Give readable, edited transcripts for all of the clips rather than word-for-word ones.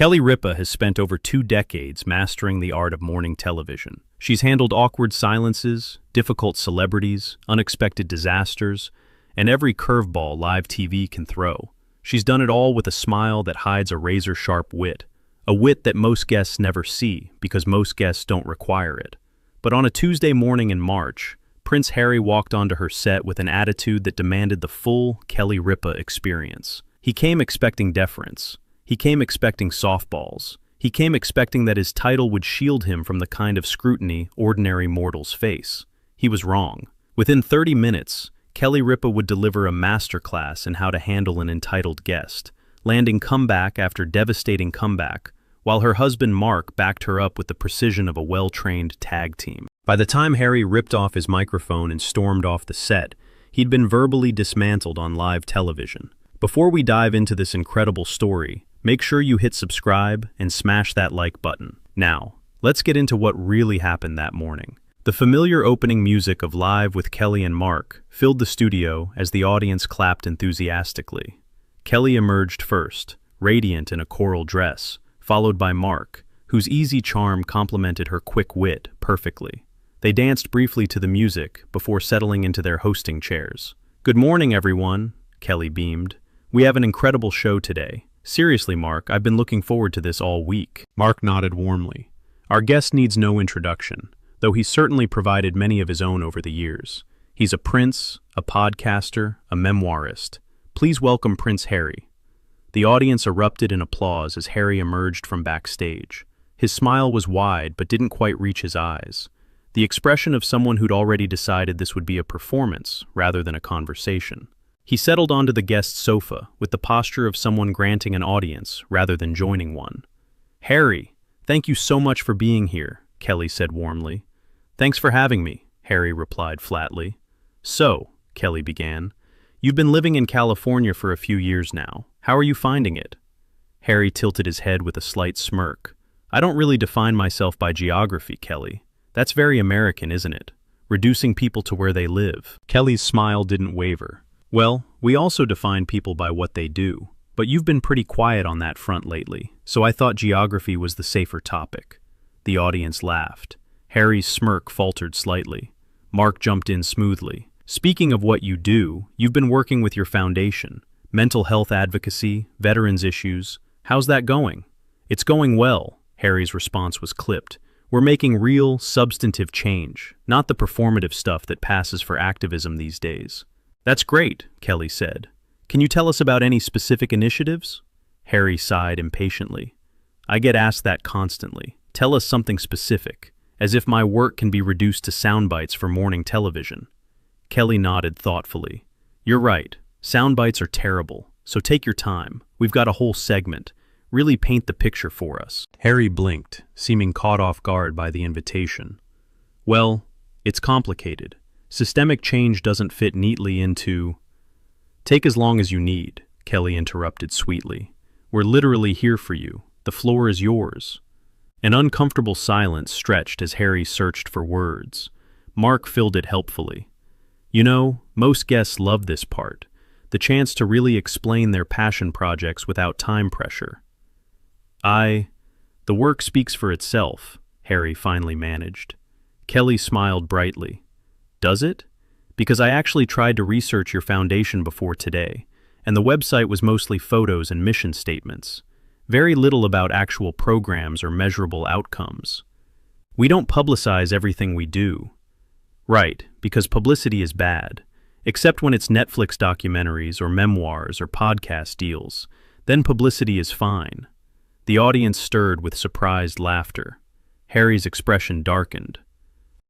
Kelly Ripa has spent over 2 decades mastering the art of morning television. She's handled awkward silences, difficult celebrities, unexpected disasters, and every curveball live TV can throw. She's done it all with a smile that hides a razor-sharp wit, a wit that most guests never see because most guests don't require it. But on a Tuesday morning in March, Prince Harry walked onto her set with an attitude that demanded the full Kelly Ripa experience. He came expecting deference. He came expecting softballs. He came expecting that his title would shield him from the kind of scrutiny ordinary mortals face. He was wrong. Within 30 minutes, Kelly Ripa would deliver a masterclass in how to handle an entitled guest, landing comeback after devastating comeback, while her husband Mark backed her up with the precision of a well-trained tag team. By the time Harry ripped off his microphone and stormed off the set, he'd been verbally dismantled on live television. Before we dive into this incredible story, make sure you hit subscribe and smash that like button. Now, let's get into what really happened that morning. The familiar opening music of Live with Kelly and Mark filled the studio as the audience clapped enthusiastically. Kelly emerged first, radiant in a coral dress, followed by Mark, whose easy charm complemented her quick wit perfectly. They danced briefly to the music before settling into their hosting chairs. "Good morning, everyone," Kelly beamed. "We have an incredible show today. Seriously, Mark, I've been looking forward to this all week." Mark nodded warmly. "Our guest needs no introduction, though he's certainly provided many of his own over the years. He's a prince, a podcaster, a memoirist. Please welcome Prince Harry." The audience erupted in applause as Harry emerged from backstage. His smile was wide but didn't quite reach his eyes. The expression of someone who'd already decided this would be a performance rather than a conversation. He settled onto the guest's sofa with the posture of someone granting an audience rather than joining one. "Harry, thank you so much for being here," Kelly said warmly. "Thanks for having me," Harry replied flatly. "So," Kelly began, "you've been living in California for a few years now. How are you finding it?" Harry tilted his head with a slight smirk. "I don't really define myself by geography, Kelly. That's very American, isn't it? Reducing people to where they live." Kelly's smile didn't waver. "Well, we also define people by what they do, but you've been pretty quiet on that front lately, so I thought geography was the safer topic." The audience laughed. Harry's smirk faltered slightly. Mark jumped in smoothly. "Speaking of what you do, you've been working with your foundation, mental health advocacy, veterans issues. How's that going?" "It's going well," Harry's response was clipped. "We're making real, substantive change, not the performative stuff that passes for activism these days." "That's great," Kelly said. "Can you tell us about any specific initiatives?" Harry sighed impatiently. "I get asked that constantly. Tell us something specific, as if my work can be reduced to sound bites for morning television." Kelly nodded thoughtfully. "You're right. Sound bites are terrible, so take your time. We've got a whole segment. Really paint the picture for us." Harry blinked, seeming caught off guard by the invitation. "Well, it's complicated. Systemic change doesn't fit neatly into—" "Take as long as you need," Kelly interrupted sweetly. "We're literally here for you. The floor is yours." An uncomfortable silence stretched as Harry searched for words. Mark filled it helpfully. "You know, most guests love this part, the chance to really explain their passion projects without time pressure." The work speaks for itself," Harry finally managed. Kelly smiled brightly. "Does it? Because I actually tried to research your foundation before today, and the website was mostly photos and mission statements. Very little about actual programs or measurable outcomes. We don't publicize everything we do." "Right, because publicity is bad. Except when it's Netflix documentaries or memoirs or podcast deals. Then publicity is fine." The audience stirred with surprised laughter. Harry's expression darkened.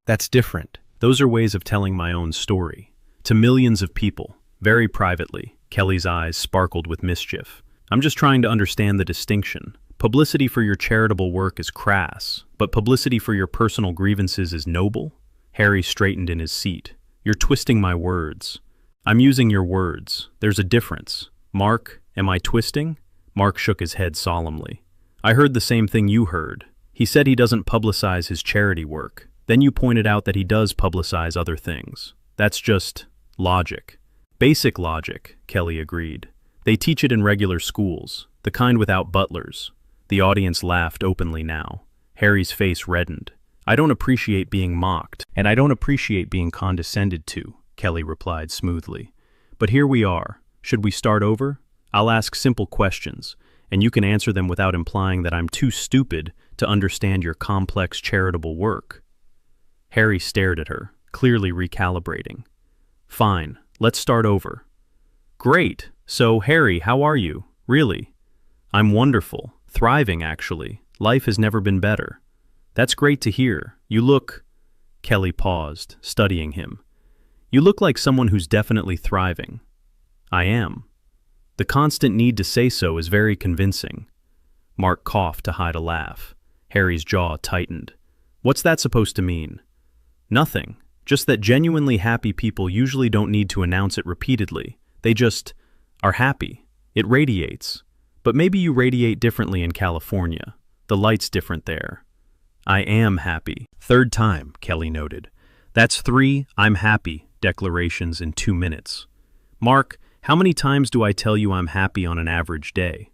"That's different. Those are ways of telling my own story. To millions of people, very privately." Kelly's eyes sparkled with mischief. "I'm just trying to understand the distinction. Publicity for your charitable work is crass, but publicity for your personal grievances is noble?" Harry straightened in his seat. "You're twisting my words." "I'm using your words. There's a difference." "Mark, am I twisting?" Mark shook his head solemnly. "I heard the same thing you heard. He said he doesn't publicize his charity work. Then you pointed out that he does publicize other things. That's just logic." "Basic logic," Kelly agreed. "They teach it in regular schools, the kind without butlers. The audience laughed openly now. Harry's face reddened. I don't appreciate being mocked, and I don't appreciate being condescended to, Kelly replied smoothly. But here we are. Should we start over? I'll ask simple questions, and you can answer them without implying that I'm too stupid to understand your complex charitable work. Harry stared at her, clearly recalibrating. Fine, let's start over. Great. So, Harry, how are you? Really? I'm wonderful. Thriving, actually. Life has never been better. That's great to hear. You look... Kelly paused, studying him. You look like someone who's definitely thriving. I am. The constant need to say so is very convincing. Mark coughed to hide a laugh. Harry's jaw tightened. What's that supposed to mean? Nothing. Just that genuinely happy people usually don't need to announce it repeatedly. They just are happy. It radiates. But maybe you radiate differently in California. The light's different there. I am happy. Third time, Kelly noted. That's 3 I'm happy declarations in 2 minutes. Mark, how many times do I tell you I'm happy on an average day?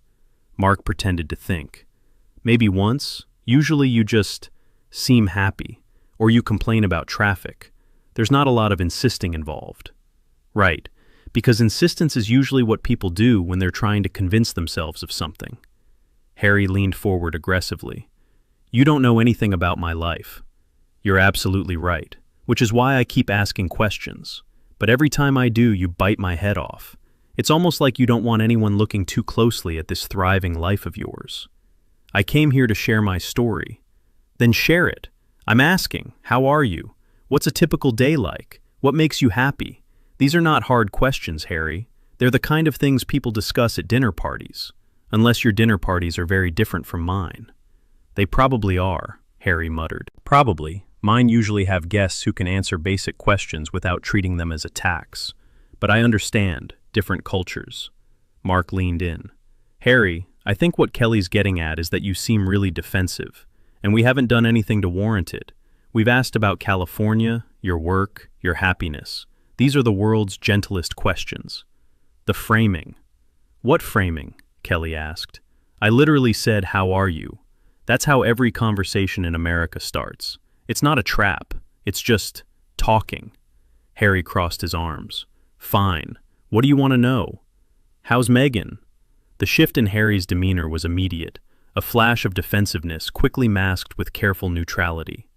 Mark pretended to think. Maybe once. Usually you just seem happy, or you complain about traffic. There's not a lot of insisting involved. Right, because insistence is usually what people do when they're trying to convince themselves of something. Harry leaned forward aggressively. You don't know anything about my life. You're absolutely right, which is why I keep asking questions. But every time I do, you bite my head off. It's almost like you don't want anyone looking too closely at this thriving life of yours. I came here to share my story. Then share it. I'm asking, how are you? What's a typical day like? What makes you happy? These are not hard questions, Harry. They're the kind of things people discuss at dinner parties. Unless your dinner parties are very different from mine. They probably are, Harry muttered. Probably. Mine usually have guests who can answer basic questions without treating them as attacks. But I understand, different cultures. Mark leaned in. Harry, I think what Kelly's getting at is that you seem really defensive, and we haven't done anything to warrant it. We've asked about California, your work, your happiness. These are the world's gentlest questions. The framing. What framing? Kelly asked. I literally said, how are you? That's how every conversation in America starts. It's not a trap. It's just talking. Harry crossed his arms. Fine. What do you want to know? How's Megan? The shift in Harry's demeanor was immediate, a flash of defensiveness quickly masked with careful neutrality.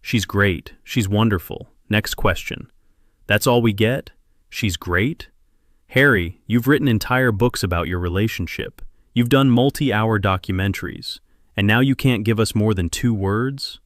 She's great. She's wonderful. Next question. That's all we get? She's great? Harry, you've written entire books about your relationship. You've done multi-hour documentaries. And now you can't give us more than 2 words?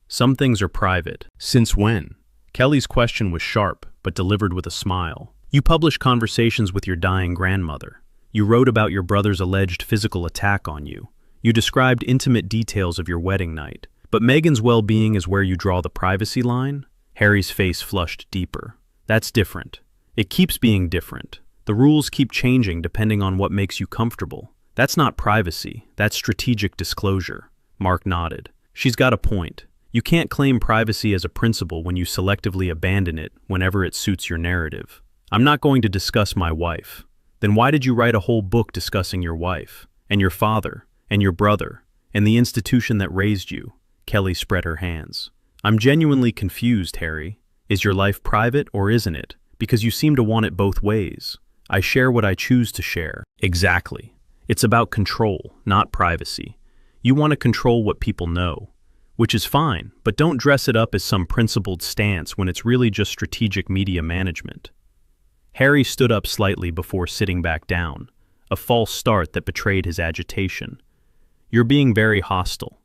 Some things are private. Since when? Kelly's question was sharp, but delivered with a smile. You published conversations with your dying grandmother. You wrote about your brother's alleged physical attack on you. You described intimate details of your wedding night. But Megan's well-being is where you draw the privacy line? Harry's face flushed deeper. That's different. It keeps being different. The rules keep changing depending on what makes you comfortable. That's not privacy. That's strategic disclosure. Mark nodded. She's got a point. You can't claim privacy as a principle when you selectively abandon it whenever it suits your narrative. I'm not going to discuss my wife. Then why did you write a whole book discussing your wife, and your father, and your brother, and the institution that raised you? Kelly spread her hands. I'm genuinely confused, Harry. Is your life private or isn't it? Because you seem to want it both ways. I share what I choose to share. Exactly. It's about control, not privacy. You want to control what people know, which is fine, but don't dress it up as some principled stance when it's really just strategic media management. Harry stood up slightly before sitting back down, a false start that betrayed his agitation. You're being very hostile.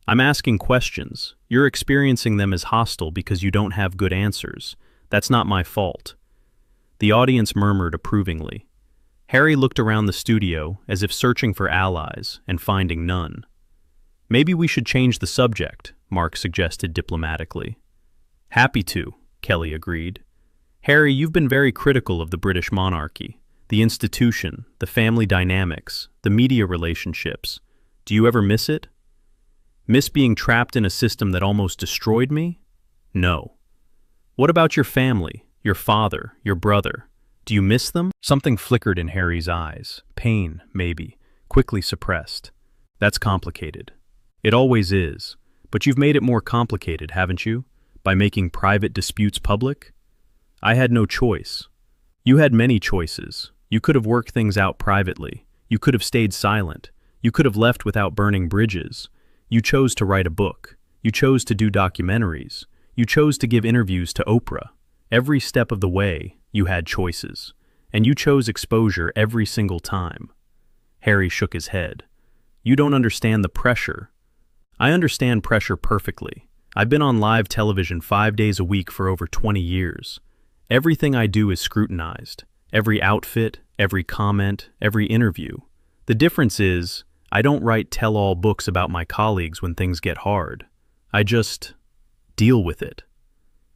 I'm asking questions. You're experiencing them as hostile because you don't have good answers. That's not my fault. The audience murmured approvingly. Harry looked around the studio as if searching for allies and finding none. Maybe we should change the subject, Mark suggested diplomatically. Happy to, Kelly agreed. Harry, you've been very critical of the British monarchy, the institution, the family dynamics, the media relationships. Do you ever miss it? Miss being trapped in a system that almost destroyed me? No. What about your family, your father, your brother? Do you miss them? Something flickered in Harry's eyes. Pain, maybe, quickly suppressed. That's complicated. It always is. But you've made it more complicated, haven't you? By making private disputes public? I had no choice. You had many choices. You could have worked things out privately. You could have stayed silent. You could have left without burning bridges. You chose to write a book. You chose to do documentaries. You chose to give interviews to Oprah. Every step of the way, you had choices. And you chose exposure every single time. Harry shook his head. You don't understand the pressure. I understand pressure perfectly. I've been on live television 5 days a week for over 20 years. Everything I do is scrutinized. Every outfit, every comment, every interview. The difference is, I don't write tell-all books about my colleagues when things get hard. I just deal with it.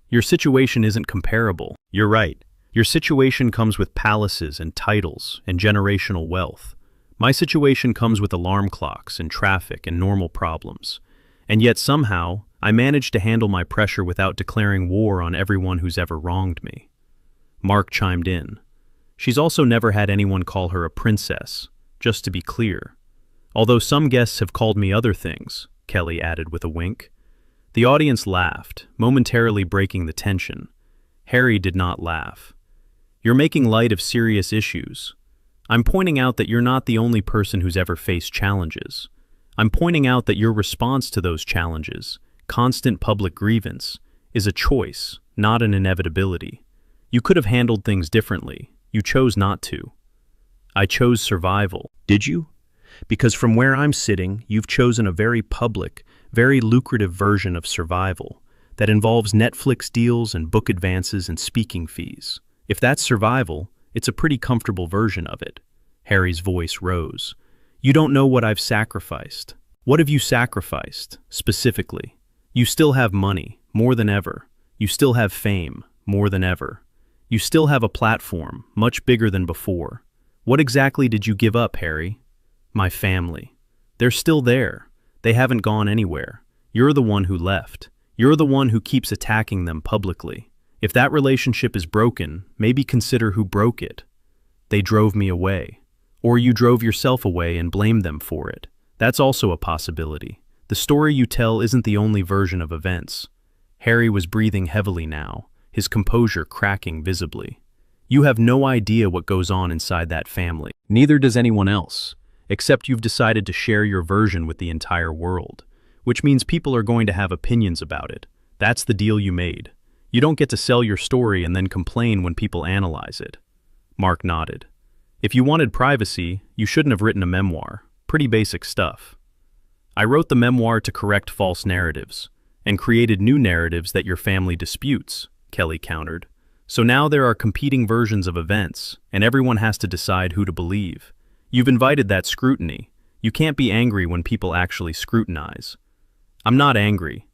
Your situation isn't comparable. You're right. Your situation comes with palaces and titles and generational wealth. My situation comes with alarm clocks and traffic and normal problems. And yet somehow, I managed to handle my pressure without declaring war on everyone who's ever wronged me. Mark chimed in. She's also never had anyone call her a princess, just to be clear. Although some guests have called me other things, Kelly added with a wink. The audience laughed, momentarily breaking the tension. Harry did not laugh. You're making light of serious issues. I'm pointing out that you're not the only person who's ever faced challenges. I'm pointing out that your response to those challenges, constant public grievance, is a choice, not an inevitability. You could have handled things differently. You chose not to. I chose survival. Did you? Because from where I'm sitting, you've chosen a very public, very lucrative version of survival that involves Netflix deals and book advances and speaking fees. If that's survival, it's a pretty comfortable version of it. Harry's voice rose. You don't know what I've sacrificed. What have you sacrificed, specifically? You still have money, more than ever. You still have fame, more than ever. You still have a platform, much bigger than before. What exactly did you give up, Harry? My family. They're still there. They haven't gone anywhere. You're the one who left. You're the one who keeps attacking them publicly. If that relationship is broken, maybe consider who broke it. They drove me away. Or you drove yourself away and blamed them for it. That's also a possibility. The story you tell isn't the only version of events. Harry was breathing heavily now, his composure cracking visibly. You have no idea what goes on inside that family. Neither does anyone else, except you've decided to share your version with the entire world, which means people are going to have opinions about it. That's the deal you made. You don't get to sell your story and then complain when people analyze it. Mark nodded. If you wanted privacy, you shouldn't have written a memoir. Pretty basic stuff. I wrote the memoir to correct false narratives, and created new narratives that your family disputes, Kelly countered. So now there are competing versions of events, and everyone has to decide who to believe. You've invited that scrutiny. You can't be angry when people actually scrutinize. I'm not angry.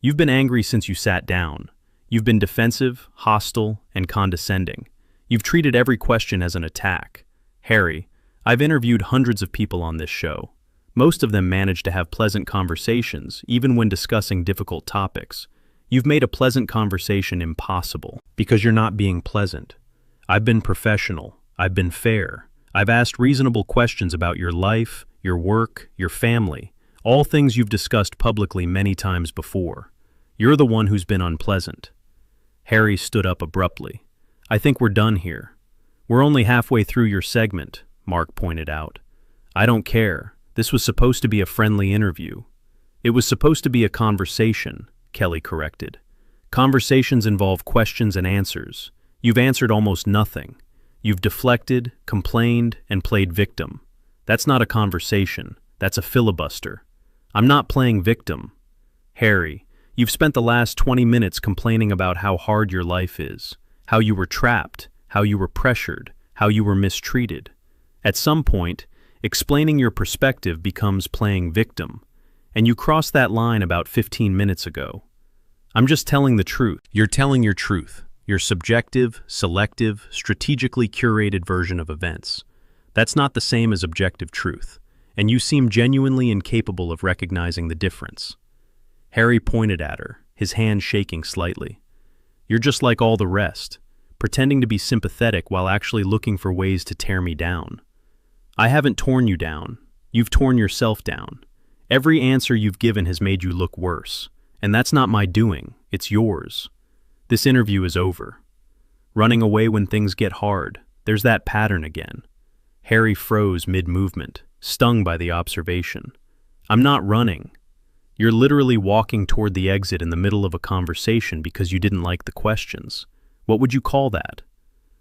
You've been angry since you sat down. You've been defensive, hostile, and condescending. You've treated every question as an attack. Harry, I've interviewed hundreds of people on this show. Most of them manage to have pleasant conversations, even when discussing difficult topics. You've made a pleasant conversation impossible, because you're not being pleasant. I've been professional. I've been fair. I've asked reasonable questions about your life, your work, your family, all things you've discussed publicly many times before. You're the one who's been unpleasant. Harry stood up abruptly. I think we're done here. We're only halfway through your segment, Mark pointed out. I don't care. This was supposed to be a friendly interview. It was supposed to be a conversation, Kelly corrected. Conversations involve questions and answers. You've answered almost nothing. You've deflected, complained, and played victim. That's not a conversation. That's a filibuster. I'm not playing victim. Harry, you've spent the last 20 minutes complaining about how hard your life is, how you were trapped, how you were pressured, how you were mistreated. At some point, explaining your perspective becomes playing victim, and you crossed that line about 15 minutes ago. I'm just telling the truth. You're telling your truth, your subjective, selective, strategically curated version of events. That's not the same as objective truth, and you seem genuinely incapable of recognizing the difference. Harry pointed at her, his hand shaking slightly. You're just like all the rest, pretending to be sympathetic while actually looking for ways to tear me down. I haven't torn you down. You've torn yourself down. Every answer you've given has made you look worse. And that's not my doing, it's yours. This interview is over. Running away when things get hard. There's that pattern again. Harry froze mid-movement, stung by the observation. I'm not running. You're literally walking toward the exit in the middle of a conversation because you didn't like the questions. What would you call that?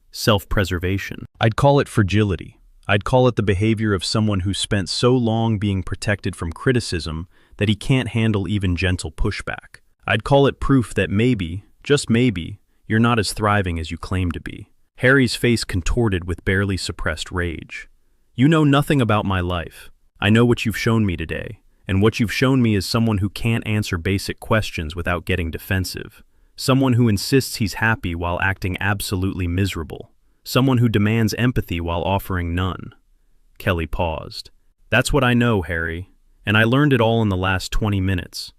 Self-preservation. I'd call it fragility. I'd call it the behavior of someone who spent so long being protected from criticism that he can't handle even gentle pushback. I'd call it proof that maybe, just maybe, you're not as thriving as you claim to be. Harry's face contorted with barely suppressed rage. You know nothing about my life. I know what you've shown me today, and what you've shown me is someone who can't answer basic questions without getting defensive. Someone who insists he's happy while acting absolutely miserable. Someone who demands empathy while offering none. Kelly paused. That's what I know, Harry, and I learned it all in the last 20 minutes.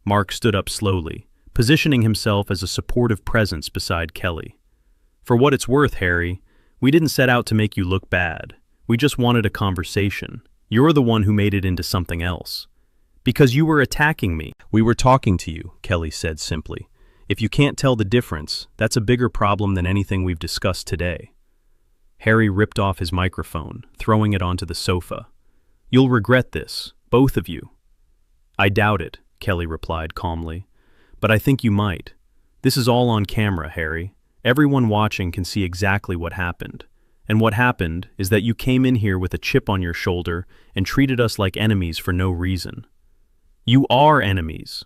Mark stood up slowly, positioning himself as a supportive presence beside Kelly. For what it's worth, Harry, we didn't set out to make you look bad. We just wanted a conversation. You're the one who made it into something else. Because you were attacking me. We were talking to you, Kelly said simply. If you can't tell the difference, that's a bigger problem than anything we've discussed today. Harry ripped off his microphone, throwing it onto the sofa. You'll regret this, both of you. I doubt it, Kelly replied calmly. But I think you might. This is all on camera, Harry. Everyone watching can see exactly what happened. And what happened is that you came in here with a chip on your shoulder and treated us like enemies for no reason. You are enemies.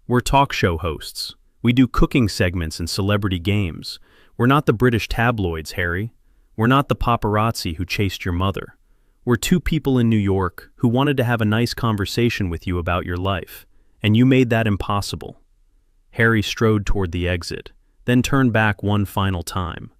We're talk show hosts. We do cooking segments and celebrity games. We're not the British tabloids, Harry. We're not the paparazzi who chased your mother. We're two people in New York who wanted to have a nice conversation with you about your life, and you made that impossible. Harry strode toward the exit, then turned back one final time.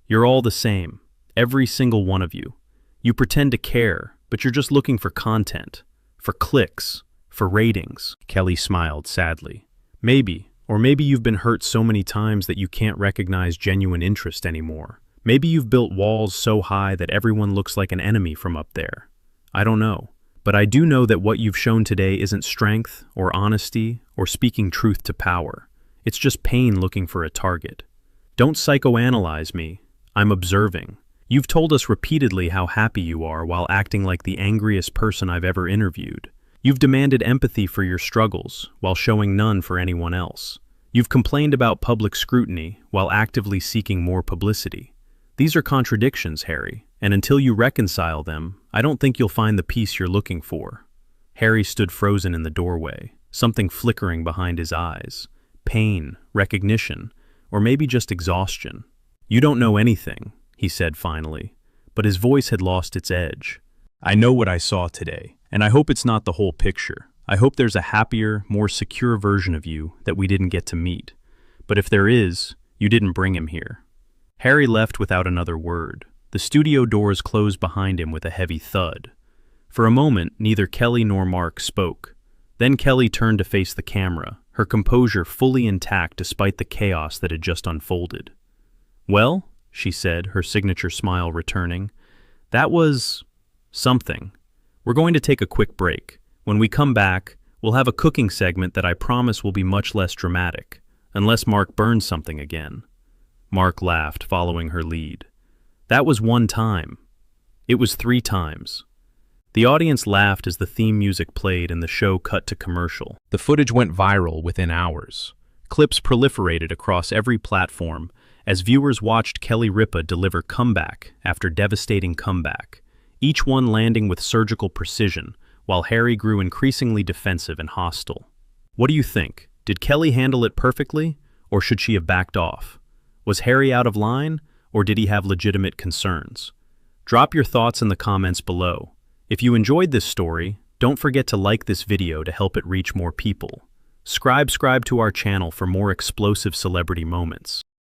You're all the same, every single one of you. You pretend to care, but you're just looking for content, for clicks, for ratings. Kelly smiled sadly. Maybe, or maybe you've been hurt so many times that you can't recognize genuine interest anymore. Maybe you've built walls so high that everyone looks like an enemy from up there. I don't know. But I do know that what you've shown today isn't strength or honesty or speaking truth to power. It's just pain looking for a target. Don't psychoanalyze me. I'm observing. You've told us repeatedly how happy you are while acting like the angriest person I've ever interviewed. You've demanded empathy for your struggles while showing none for anyone else. You've complained about public scrutiny while actively seeking more publicity. These are contradictions, Harry, and until you reconcile them, I don't think you'll find the peace you're looking for. Harry stood frozen in the doorway, something flickering behind his eyes. Pain, recognition, or maybe just exhaustion. You don't know anything, he said finally, but his voice had lost its edge. I know what I saw today, and I hope it's not the whole picture. I hope there's a happier, more secure version of you that we didn't get to meet. But if there is, you didn't bring him here. Harry left without another word. The studio doors closed behind him with a heavy thud. For a moment, neither Kelly nor Mark spoke. Then Kelly turned to face the camera, her composure fully intact despite the chaos that had just unfolded. Well, she said, her signature smile returning, that was something. We're going to take a quick break. When we come back, we'll have a cooking segment that I promise will be much less dramatic, unless Mark burns something again. Mark laughed, following her lead. That was one time. It was 3 times. The audience laughed as the theme music played and the show cut to commercial. The footage went viral within hours. Clips proliferated across every platform as viewers watched Kelly Ripa deliver comeback after devastating comeback, each one landing with surgical precision, while Harry grew increasingly defensive and hostile. What do you think? Did Kelly handle it perfectly, or should she have backed off? Was Harry out of line, or did he have legitimate concerns? Drop your thoughts in the comments below. If you enjoyed this story, don't forget to like this video to help it reach more people. Subscribe to our channel for more explosive celebrity moments.